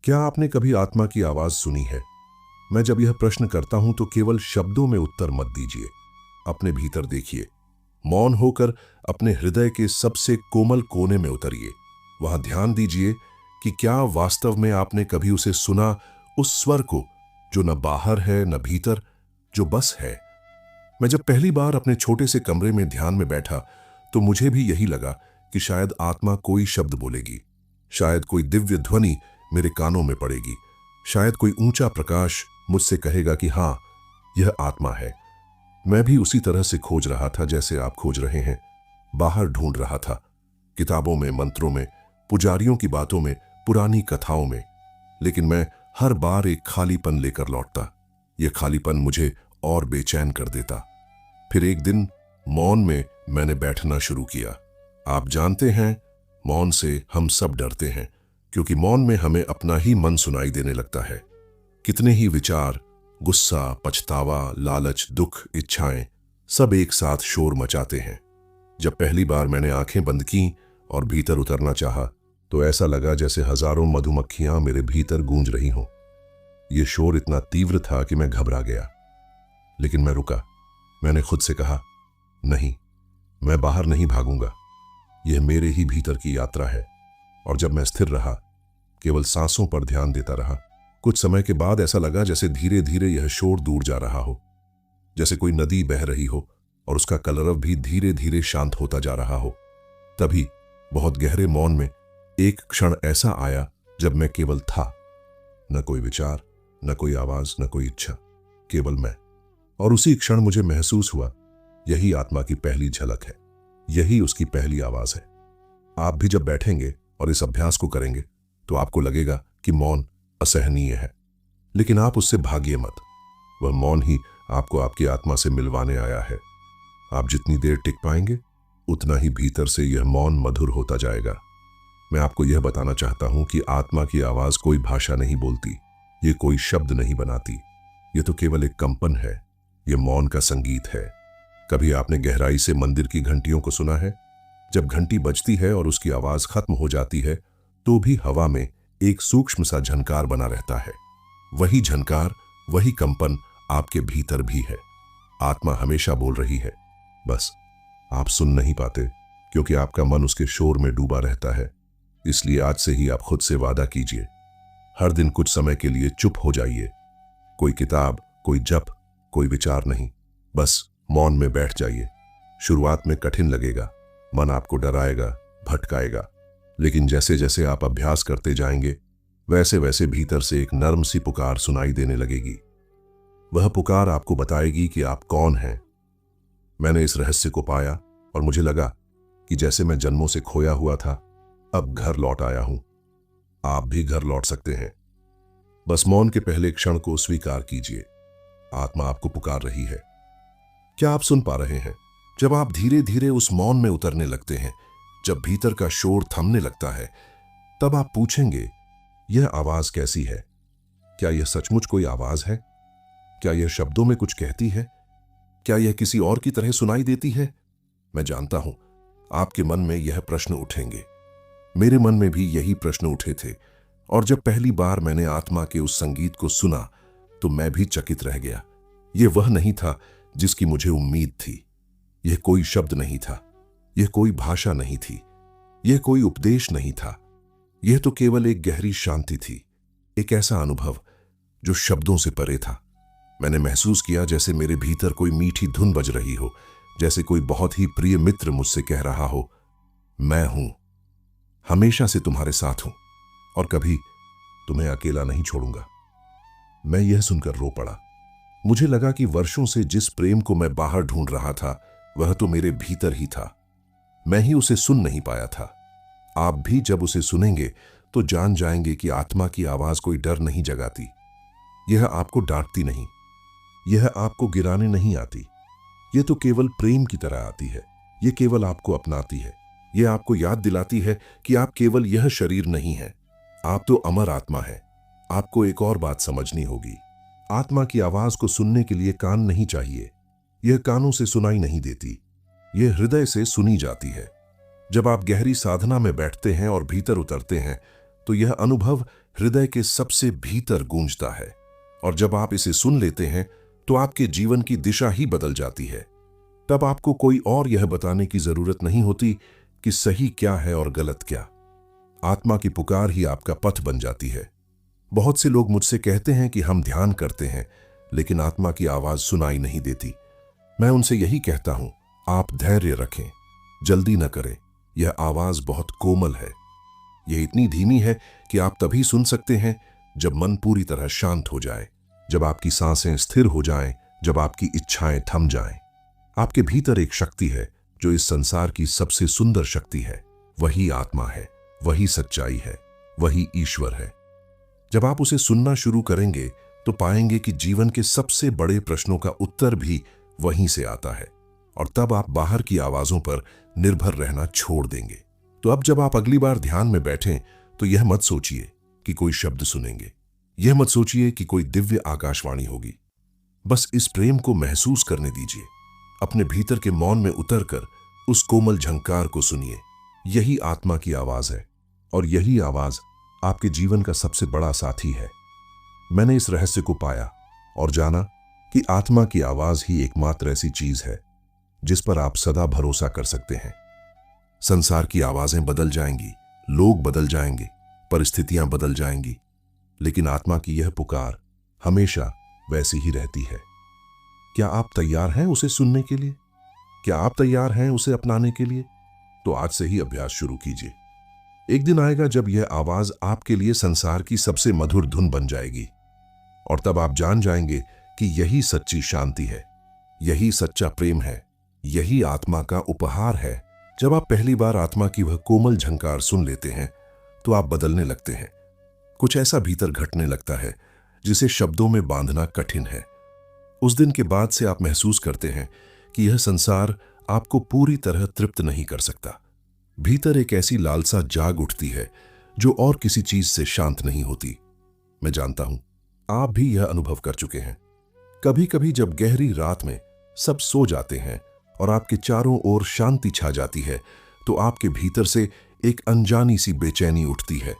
क्या आपने कभी आत्मा की आवाज सुनी है? मैं जब यह प्रश्न करता हूं तो केवल शब्दों में उत्तर मत दीजिए। अपने भीतर देखिए। मौन होकर अपने हृदय के सबसे कोमल कोने में उतरिए। वहां ध्यान दीजिए कि क्या वास्तव में आपने कभी उसे सुना, उस स्वर को जो न बाहर है न भीतर, जो बस है। मैं जब पहली बार अपने छोटे से कमरे में ध्यान में बैठा तो मुझे भी यही लगा कि शायद आत्मा कोई शब्द बोलेगी, शायद कोई दिव्य ध्वनि मेरे कानों में पड़ेगी, शायद कोई ऊंचा प्रकाश मुझसे कहेगा कि हाँ, यह आत्मा है। मैं भी उसी तरह से खोज रहा था जैसे आप खोज रहे हैं। बाहर ढूंढ रहा था, किताबों में, मंत्रों में, पुजारियों की बातों में, पुरानी कथाओं में। लेकिन मैं हर बार एक खालीपन लेकर लौटता। यह खालीपन मुझे और बेचैन कर देता। फिर एक दिन मौन में मैंने बैठना शुरू किया। आप जानते हैं, मौन से हम सब डरते हैं, क्योंकि मौन में हमें अपना ही मन सुनाई देने लगता है। कितने ही विचार, गुस्सा, पछतावा, लालच, दुख, इच्छाएं सब एक साथ शोर मचाते हैं। जब पहली बार मैंने आंखें बंद की और भीतर उतरना चाहा तो ऐसा लगा जैसे हजारों मधुमक्खियां मेरे भीतर गूंज रही हों। यह शोर इतना तीव्र था कि मैं घबरा गया। लेकिन मैं रुका। मैंने खुद से कहा, नहीं, मैं बाहर नहीं भागूंगा। यह मेरे ही भीतर की यात्रा है। और जब मैं स्थिर रहा, केवल सांसों पर ध्यान देता रहा, कुछ समय के बाद ऐसा लगा जैसे धीरे धीरे यह शोर दूर जा रहा हो, जैसे कोई नदी बह रही हो और उसका कलरव भी धीरे धीरे शांत होता जा रहा हो। तभी बहुत गहरे मौन में एक क्षण ऐसा आया जब मैं केवल था। न कोई विचार, न कोई आवाज, न कोई इच्छा, केवल मैं। और उसी क्षण मुझे महसूस हुआ, यही आत्मा की पहली झलक है, यही उसकी पहली आवाज है। आप भी जब बैठेंगे और इस अभ्यास को करेंगे तो आपको लगेगा कि मौन असहनीय है, लेकिन आप उससे भागिए मत। वह मौन ही आपको आपकी आत्मा से मिलवाने आया है। आप जितनी देर टिक पाएंगे उतना ही भीतर से यह मौन मधुर होता जाएगा। मैं आपको यह बताना चाहता हूं कि आत्मा की आवाज कोई भाषा नहीं बोलती, ये कोई शब्द नहीं बनाती। यह तो केवल एक कंपन है, यह मौन का संगीत है। कभी आपने गहराई से मंदिर की घंटियों को सुना है? जब घंटी बजती है और उसकी आवाज खत्म हो जाती है तो भी हवा में एक सूक्ष्म सा झनकार बना रहता है। वही झनकार, वही कंपन आपके भीतर भी है। आत्मा हमेशा बोल रही है, बस आप सुन नहीं पाते क्योंकि आपका मन उसके शोर में डूबा रहता है। इसलिए आज से ही आप खुद से वादा कीजिए, हर दिन कुछ समय के लिए चुप हो जाइए। कोई किताब, कोई जप, कोई विचार नहीं, बस मौन में बैठ जाइए। शुरुआत में कठिन लगेगा, मन आपको डराएगा, भटकाएगा, लेकिन जैसे जैसे आप अभ्यास करते जाएंगे वैसे वैसे भीतर से एक नर्म सी पुकार सुनाई देने लगेगी। वह पुकार आपको बताएगी कि आप कौन हैं। मैंने इस रहस्य को पाया और मुझे लगा कि जैसे मैं जन्मों से खोया हुआ था, अब घर लौट आया हूं। आप भी घर लौट सकते हैं। बस मौन के पहले क्षण को स्वीकार कीजिए। आत्मा आपको पुकार रही है। क्या आप सुन पा रहे हैं? जब आप धीरे धीरे उस मौन में उतरने लगते हैं, जब भीतर का शोर थमने लगता है, तब आप पूछेंगे, यह आवाज कैसी है? क्या यह सचमुच कोई आवाज है? क्या यह शब्दों में कुछ कहती है? क्या यह किसी और की तरह सुनाई देती है? मैं जानता हूं आपके मन में यह प्रश्न उठेंगे। मेरे मन में भी यही प्रश्न उठे थे। और जब पहली बार मैंने आत्मा के उस संगीत को सुना तो मैं भी चकित रह गया। यह वह नहीं था जिसकी मुझे उम्मीद थी। यह कोई शब्द नहीं था, यह कोई भाषा नहीं थी, यह कोई उपदेश नहीं था। यह तो केवल एक गहरी शांति थी, एक ऐसा अनुभव जो शब्दों से परे था। मैंने महसूस किया जैसे मेरे भीतर कोई मीठी धुन बज रही हो, जैसे कोई बहुत ही प्रिय मित्र मुझसे कह रहा हो, मैं हूं, हमेशा से तुम्हारे साथ हूं और कभी तुम्हें अकेला नहीं छोड़ूंगा। मैं यह सुनकर रो पड़ा। मुझे लगा कि वर्षों से जिस प्रेम को मैं बाहर ढूंढ रहा था वह तो मेरे भीतर ही था। मैं ही उसे सुन नहीं पाया था। आप भी जब उसे सुनेंगे तो जान जाएंगे कि आत्मा की आवाज कोई डर नहीं जगाती। यह आपको डांटती नहीं, यह आपको गिराने नहीं आती। यह तो केवल प्रेम की तरह आती है। यह केवल आपको अपनाती है। यह आपको याद दिलाती है कि आप केवल यह शरीर नहीं हैं, आप तो अमर आत्मा है। आपको एक और बात समझनी होगी, आत्मा की आवाज को सुनने के लिए कान नहीं चाहिए। यह कानों से सुनाई नहीं देती, यह हृदय से सुनी जाती है। जब आप गहरी साधना में बैठते हैं और भीतर उतरते हैं तो यह अनुभव हृदय के सबसे भीतर गूंजता है, और जब आप इसे सुन लेते हैं तो आपके जीवन की दिशा ही बदल जाती है। तब आपको कोई और यह बताने की जरूरत नहीं होती कि सही क्या है और गलत क्या। आत्मा की पुकार ही आपका पथ बन जाती है। बहुत से लोग मुझसे कहते हैं कि हम ध्यान करते हैं लेकिन आत्मा की आवाज सुनाई नहीं देती। मैं उनसे यही कहता हूं, आप धैर्य रखें, जल्दी न करें। यह आवाज बहुत कोमल है। यह इतनी धीमी है कि आप तभी सुन सकते हैं जब मन पूरी तरह शांत हो जाए, जब आपकी सांसें स्थिर हो जाएं, जब आपकी इच्छाएं थम जाएं। आपके भीतर एक शक्ति है जो इस संसार की सबसे सुंदर शक्ति है। वही आत्मा है, वही सच्चाई है, वही ईश्वर है। जब आप उसे सुनना शुरू करेंगे तो पाएंगे कि जीवन के सबसे बड़े प्रश्नों का उत्तर भी वहीं से आता है, और तब आप बाहर की आवाजों पर निर्भर रहना छोड़ देंगे। तो अब जब आप अगली बार ध्यान में बैठें तो यह मत सोचिए कि कोई शब्द सुनेंगे, यह मत सोचिए कि कोई दिव्य आकाशवाणी होगी। बस इस प्रेम को महसूस करने दीजिए। अपने भीतर के मौन में उतरकर उस कोमल झंकार को सुनिए। यही आत्मा की आवाज है, और यही आवाज आपके जीवन का सबसे बड़ा साथी है। मैंने इस रहस्य को पाया और जाना कि आत्मा की आवाज ही एकमात्र ऐसी चीज है जिस पर आप सदा भरोसा कर सकते हैं। संसार की आवाजें बदल जाएंगी, लोग बदल जाएंगे, परिस्थितियां बदल जाएंगी, लेकिन आत्मा की यह पुकार हमेशा वैसी ही रहती है। क्या आप तैयार हैं उसे सुनने के लिए? क्या आप तैयार हैं उसे अपनाने के लिए? तो आज से ही अभ्यास शुरू कीजिए। एक दिन आएगा जब यह आवाज आपके लिए संसार की सबसे मधुर धुन बन जाएगी, और तब आप जान जाएंगे कि यही सच्ची शांति है, यही सच्चा प्रेम है, यही आत्मा का उपहार है। जब आप पहली बार आत्मा की वह कोमल झंकार सुन लेते हैं तो आप बदलने लगते हैं। कुछ ऐसा भीतर घटने लगता है जिसे शब्दों में बांधना कठिन है। उस दिन के बाद से आप महसूस करते हैं कि यह संसार आपको पूरी तरह तृप्त नहीं कर सकता। भीतर एक ऐसी लालसा जाग उठती है जो और किसी चीज से शांत नहीं होती। मैं जानता हूं आप भी यह अनुभव कर चुके हैं। कभी कभी जब गहरी रात में सब सो जाते हैं और आपके चारों ओर शांति छा जाती है, तो आपके भीतर से एक अनजानी सी बेचैनी उठती है।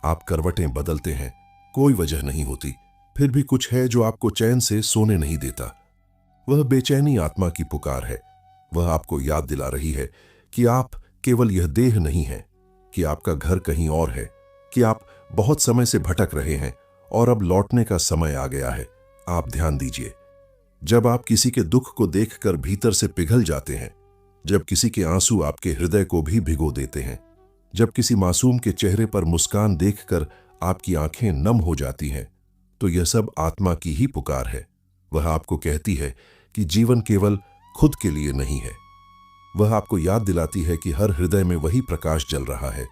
आप करवटें बदलते हैं, कोई वजह नहीं होती, फिर भी कुछ है जो आपको चैन से सोने नहीं देता। वह बेचैनी आत्मा की पुकार है। वह आपको याद दिला रही है कि आप केवल यह देह नहीं हैं, कि आपका घर कहीं और है, कि आप बहुत समय से भटक रहे हैं और अब लौटने का समय आ गया है। आप ध्यान दीजिए। जब आप किसी के दुख को देखकर भीतर से पिघल जाते हैं, जब किसी के आंसू आपके हृदय को भी भिगो देते हैं, जब किसी मासूम के चेहरे पर मुस्कान देखकर आपकी आंखें नम हो जाती हैं, तो यह सब आत्मा की ही पुकार है। वह आपको कहती है कि जीवन केवल खुद के लिए नहीं है। वह आपको याद दिलाती है कि हर हृदय में वही प्रकाश जल रहा है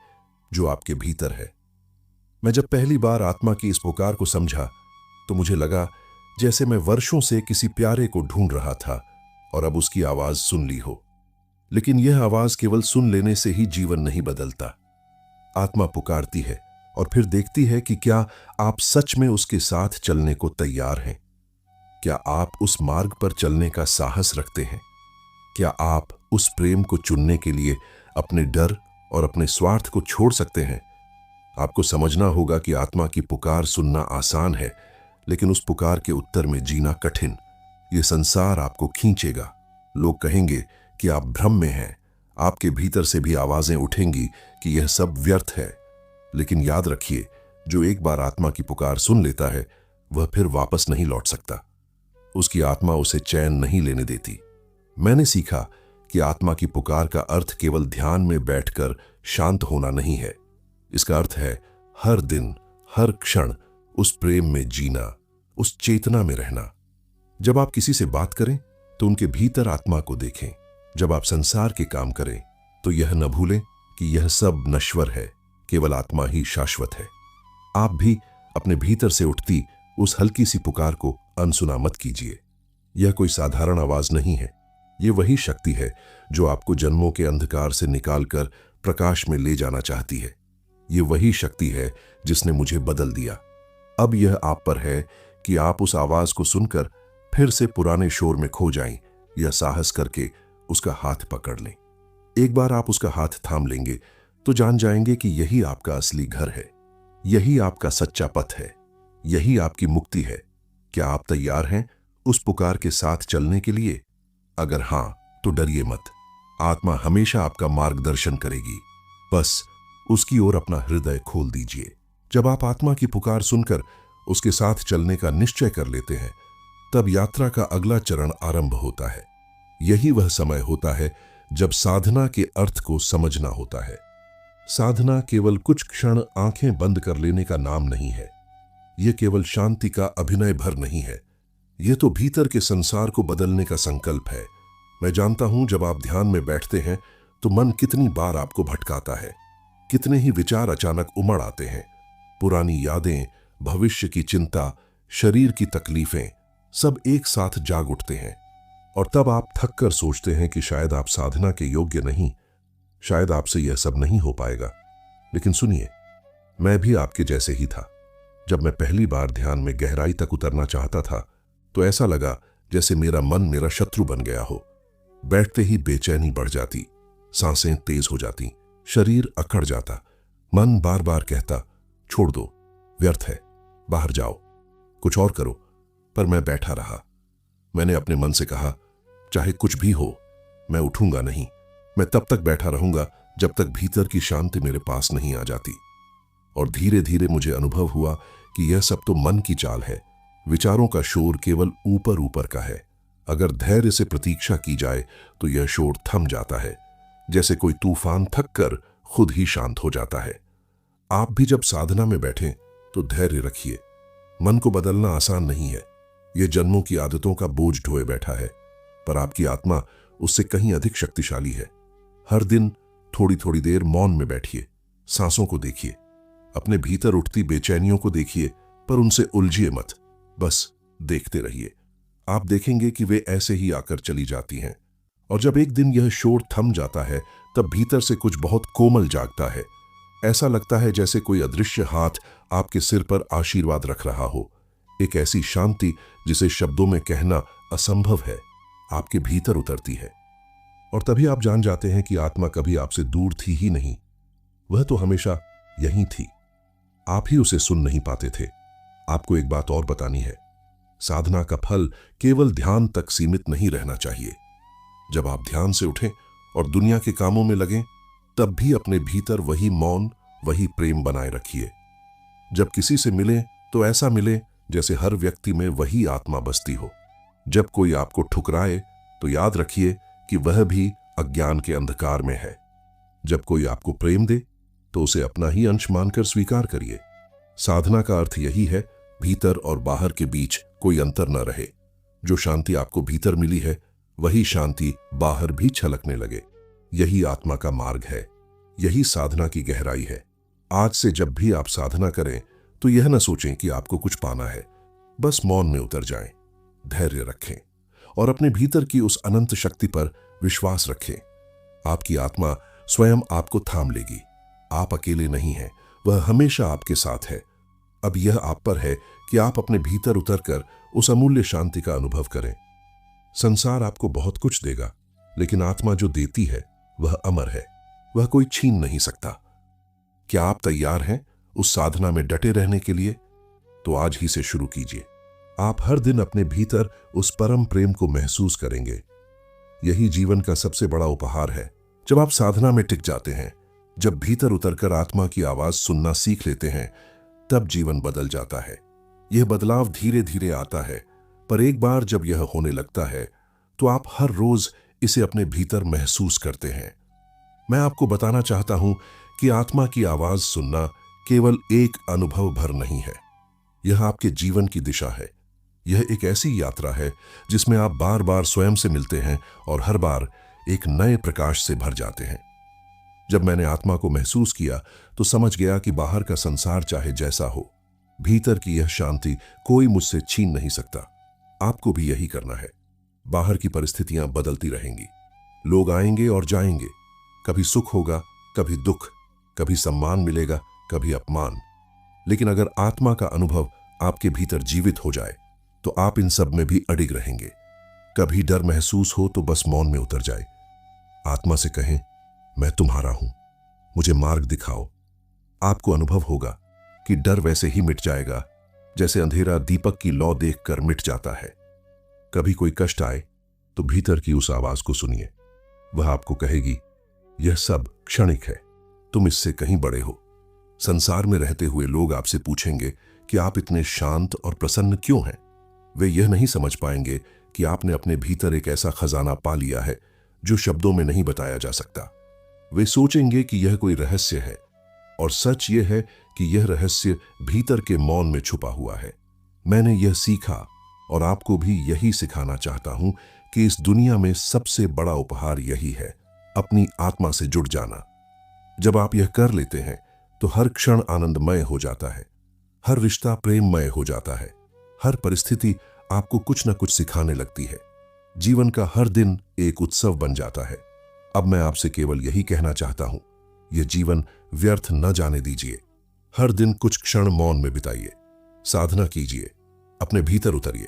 जो आपके भीतर है। मैं जब पहली बार आत्मा की इस पुकार को समझा तो मुझे लगा जैसे मैं वर्षों से किसी प्यारे को ढूंढ रहा था और अब उसकी आवाज सुन ली हो। लेकिन यह आवाज केवल सुन लेने से ही जीवन नहीं बदलता। आत्मा पुकारती है और फिर देखती है कि क्या आप सच में उसके साथ चलने को तैयार हैं। क्या आप उस मार्ग पर चलने का साहस रखते हैं? क्या आप उस प्रेम को चुनने के लिए अपने डर और अपने स्वार्थ को छोड़ सकते हैं? आपको समझना होगा कि आत्मा की पुकार सुनना आसान है, लेकिन उस पुकार के उत्तर में जीना कठिन। यह संसार आपको खींचेगा। लोग कहेंगे कि आप भ्रम में हैं। आपके भीतर से भी आवाजें उठेंगी कि यह सब व्यर्थ है। लेकिन याद रखिए, जो एक बार आत्मा की पुकार सुन लेता है वह फिर वापस नहीं लौट सकता। उसकी आत्मा उसे चैन नहीं लेने देती। मैंने सीखा कि आत्मा की पुकार का अर्थ केवल ध्यान में बैठकर शांत होना नहीं है। इसका अर्थ है हर दिन, हर क्षण उस प्रेम में जीना, उस चेतना में रहना। जब आप किसी से बात करें तो उनके भीतर आत्मा को देखें। जब आप संसार के काम करें तो यह न भूलें कि यह सब नश्वर है, केवल आत्मा ही शाश्वत है। आप भी अपने भीतर से उठती उस हल्की सी पुकार को अनसुना मत कीजिए। यह कोई साधारण आवाज नहीं है। यह वही शक्ति है जो आपको जन्मों के अंधकार से निकालकर प्रकाश में ले जाना चाहती है। यह वही शक्ति है जिसने मुझे बदल दिया। अब यह आप पर है कि आप उस आवाज को सुनकर फिर से पुराने शोर में खो जाएं या साहस करके उसका हाथ पकड़ लें। एक बार आप उसका हाथ थाम लेंगे तो जान जाएंगे कि यही आपका असली घर है। यही आपका सच्चा पथ है, यही आपकी मुक्ति है। क्या आप तैयार हैं उस पुकार के साथ चलने के लिए? अगर हां, तो डरिए मत। आत्मा हमेशा आपका मार्गदर्शन करेगी। बस उसकी ओर अपना हृदय खोल दीजिए। जब आप आत्मा की पुकार सुनकर उसके साथ चलने का निश्चय कर लेते हैं, तब यात्रा का अगला चरण आरंभ होता है। यही वह समय होता है जब साधना के अर्थ को समझना होता है। साधना केवल कुछ क्षण आंखें बंद कर लेने का नाम नहीं है। यह केवल शांति का अभिनय भर नहीं है। यह तो भीतर के संसार को बदलने का संकल्प है। मैं जानता हूं, जब आप ध्यान में बैठते हैं तो मन कितनी बार आपको भटकाता है, कितने ही विचार अचानक उमड़ आते हैं। पुरानी यादें, भविष्य की चिंता, शरीर की तकलीफें, सब एक साथ जाग उठते हैं। और तब आप थक कर सोचते हैं कि शायद आप साधना के योग्य नहीं, शायद आपसे यह सब नहीं हो पाएगा। लेकिन सुनिए, मैं भी आपके जैसे ही था। जब मैं पहली बार ध्यान में गहराई तक उतरना चाहता था, तो ऐसा लगा जैसे मेरा मन मेरा शत्रु बन गया हो। बैठते ही बेचैनी बढ़ जाती, सांसें तेज हो जाती, शरीर अकड़ जाता। मन बार बार कहता, छोड़ दो, व्यर्थ है, बाहर जाओ, कुछ और करो। पर मैं बैठा रहा। मैंने अपने मन से कहा, चाहे कुछ भी हो, मैं उठूंगा नहीं। मैं तब तक बैठा रहूंगा जब तक भीतर की शांति मेरे पास नहीं आ जाती। और धीरे धीरे मुझे अनुभव हुआ कि यह सब तो मन की चाल है। विचारों का शोर केवल ऊपर ऊपर का है। अगर धैर्य से प्रतीक्षा की जाए तो यह शोर थम जाता है, जैसे कोई तूफान थक कर खुद ही शांत हो जाता है। आप भी जब साधना में बैठें तो धैर्य रखिए। मन को बदलना आसान नहीं है। यह जन्मों की आदतों का बोझ ढोए बैठा है, पर आपकी आत्मा उससे कहीं अधिक शक्तिशाली है। हर दिन थोड़ी थोड़ी देर मौन में बैठिए, सांसों को देखिए, अपने भीतर उठती बेचैनियों को देखिए, पर उनसे उलझिए मत, बस देखते रहिए। आप देखेंगे कि वे ऐसे ही आकर चली जाती हैं। और जब एक दिन यह शोर थम जाता है, तब भीतर से कुछ बहुत कोमल जागता है। ऐसा लगता है जैसे कोई अदृश्य हाथ आपके सिर पर आशीर्वाद रख रहा हो। एक ऐसी शांति जिसे शब्दों में कहना असंभव है, आपके भीतर उतरती है। और तभी आप जान जाते हैं कि आत्मा कभी आपसे दूर थी ही नहीं, वह तो हमेशा यहीं थी। आप ही उसे सुन नहीं पाते थे। आपको एक बात और बतानी है, साधना का फल केवल ध्यान तक सीमित नहीं रहना चाहिए। जब आप ध्यान से उठें और दुनिया के कामों में लगें, तब भी अपने भीतर वही मौन, वही प्रेम बनाए रखिए। जब किसी से मिलें तो ऐसा मिले जैसे हर व्यक्ति में वही आत्मा बसती हो। जब कोई आपको ठुकराए तो याद रखिए कि वह भी अज्ञान के अंधकार में है। जब कोई आपको प्रेम दे तो उसे अपना ही अंश मानकर स्वीकार करिए। साधना का अर्थ यही है, भीतर और बाहर के बीच कोई अंतर न रहे। जो शांति आपको भीतर मिली है, वही शांति बाहर भी छलकने लगे। यही आत्मा का मार्ग है, यही साधना की गहराई है। आज से जब भी आप साधना करें तो यह न सोचें कि आपको कुछ पाना है। बस मौन में उतर जाएं, धैर्य रखें और अपने भीतर की उस अनंत शक्ति पर विश्वास रखें। आपकी आत्मा स्वयं आपको थाम लेगी। आप अकेले नहीं हैं, वह हमेशा आपके साथ है। अब यह आप पर है कि आप अपने भीतर उतरकर उस अमूल्य शांति का अनुभव करें। संसार आपको बहुत कुछ देगा, लेकिन आत्मा जो देती है वह अमर है, वह कोई छीन नहीं सकता। क्या आप तैयार हैं उस साधना में डटे रहने के लिए? तो आज ही से शुरू कीजिए। आप हर दिन अपने भीतर उस परम प्रेम को महसूस करेंगे। यही जीवन का सबसे बड़ा उपहार है। जब आप साधना में टिक जाते हैं, जब भीतर उतरकर आत्मा की आवाज सुनना सीख लेते हैं, तब जीवन बदल जाता है। यह बदलाव धीरे धीरे आता है, पर एक बार जब यह होने लगता है तो आप हर रोज इसे अपने भीतर महसूस करते हैं। मैं आपको बताना चाहता हूं कि आत्मा की आवाज सुनना केवल एक अनुभव भर नहीं है, यह आपके जीवन की दिशा है। यह एक ऐसी यात्रा है जिसमें आप बार बार स्वयं से मिलते हैं और हर बार एक नए प्रकाश से भर जाते हैं। जब मैंने आत्मा को महसूस किया तो समझ गया कि बाहर का संसार चाहे जैसा हो, भीतर की यह शांति कोई मुझसे छीन नहीं सकता। आपको भी यही करना है। बाहर की परिस्थितियां बदलती रहेंगी, लोग आएंगे और जाएंगे, कभी सुख होगा, कभी दुख, कभी सम्मान मिलेगा, कभी अपमान। लेकिन अगर आत्मा का अनुभव आपके भीतर जीवित हो जाए तो आप इन सब में भी अडिग रहेंगे। कभी डर महसूस हो तो बस मौन में उतर जाए, आत्मा से कहें, मैं तुम्हारा हूं, मुझे मार्ग दिखाओ। आपको अनुभव होगा कि डर वैसे ही मिट जाएगा जैसे अंधेरा दीपक की लौ देखकर मिट जाता है। कभी कोई कष्ट आए तो भीतर की उस आवाज को सुनिए। वह आपको कहेगी, यह सब क्षणिक है, तुम इससे कहीं बड़े हो। संसार में रहते हुए लोग आपसे पूछेंगे कि आप इतने शांत और प्रसन्न क्यों हैं। वे यह नहीं समझ पाएंगे कि आपने अपने भीतर एक ऐसा खजाना पा लिया है जो शब्दों में नहीं बताया जा सकता। वे सोचेंगे कि यह कोई रहस्य है, और सच यह है कि यह रहस्य भीतर के मौन में छुपा हुआ है। मैंने यह सीखा और आपको भी यही सिखाना चाहता हूं कि इस दुनिया में सबसे बड़ा उपहार यही है, अपनी आत्मा से जुड़ जाना। जब आप यह कर लेते हैं तो हर क्षण आनंदमय हो जाता है, हर रिश्ता प्रेममय हो जाता है, हर परिस्थिति आपको कुछ न कुछ सिखाने लगती है। जीवन का हर दिन एक उत्सव बन जाता है। अब मैं आपसे केवल यही कहना चाहता हूं, यह जीवन व्यर्थ न जाने दीजिए। हर दिन कुछ क्षण मौन में बिताइए, साधना कीजिए, अपने भीतर उतरिए,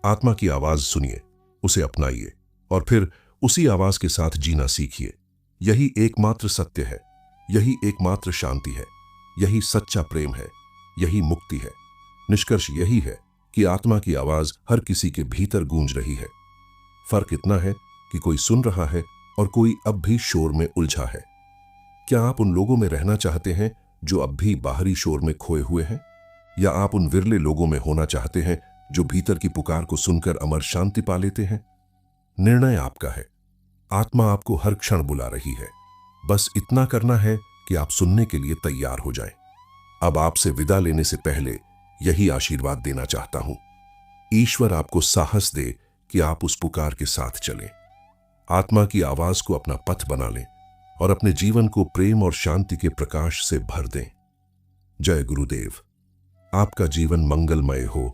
आत्मा की आवाज सुनिए, उसे अपनाइए और फिर उसी आवाज के साथ जीना सीखिए। यही एकमात्र सत्य है, यही एकमात्र शांति है, यही सच्चा प्रेम है, यही मुक्ति है। निष्कर्ष यही है कि आत्मा की आवाज हर किसी के भीतर गूंज रही है। फर्क इतना है कि कोई सुन रहा है और कोई अब भी शोर में उलझा है। क्या आप उन लोगों में रहना चाहते हैं जो अब भी बाहरी शोर में खोए हुए हैं, या आप उन विरले लोगों में होना चाहते हैं जो भीतर की पुकार को सुनकर अमर शांति पा लेते हैं? निर्णय आपका है। आत्मा आपको हर क्षण बुला रही है। बस इतना करना है कि आप सुनने के लिए तैयार हो जाएं। अब आपसे विदा लेने से पहले यही आशीर्वाद देना चाहता हूं। ईश्वर आपको साहस दे कि आप उस पुकार के साथ चलें, आत्मा की आवाज को अपना पथ बना लें और अपने जीवन को प्रेम और शांति के प्रकाश से भर दें। जय गुरुदेव। आपका जीवन मंगलमय हो,